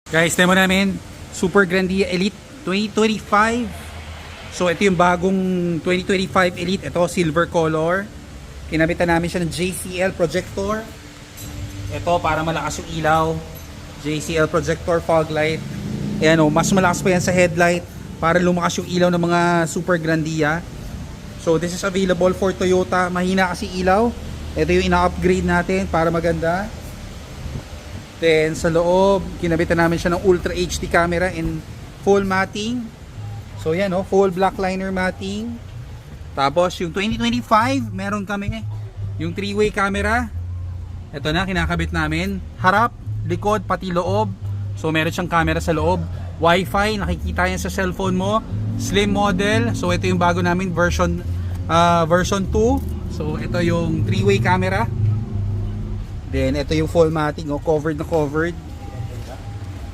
Guys, demo namin Super Grandia Elite 2025. So ito yung bagong 2025 Elite. Ito silver color. Kinabitan namin siya ng JCL projector. Ito para malakas yung ilaw. JCL projector fog light. Ayan o, mas malakas pa yan sa headlight para lumakas yung ilaw ng mga Super Grandia. So this is available for Toyota. Mahina kasi ilaw. Ito yung ina-upgrade natin para maganda. Then sa loob, kinabitan namin siya ng Ultra HD camera in full matting. So yan full black liner matting. Tapos yung 2025, meron kami yung 3-way camera. Ito na, kinakabit namin. Harap, likod, pati loob. So meron siyang camera sa loob. Wi-Fi, nakikita yan sa cellphone mo. Slim model. So ito yung bago namin version 2. So ito yung 3-way camera. Then ito yung full matting, covered na covered.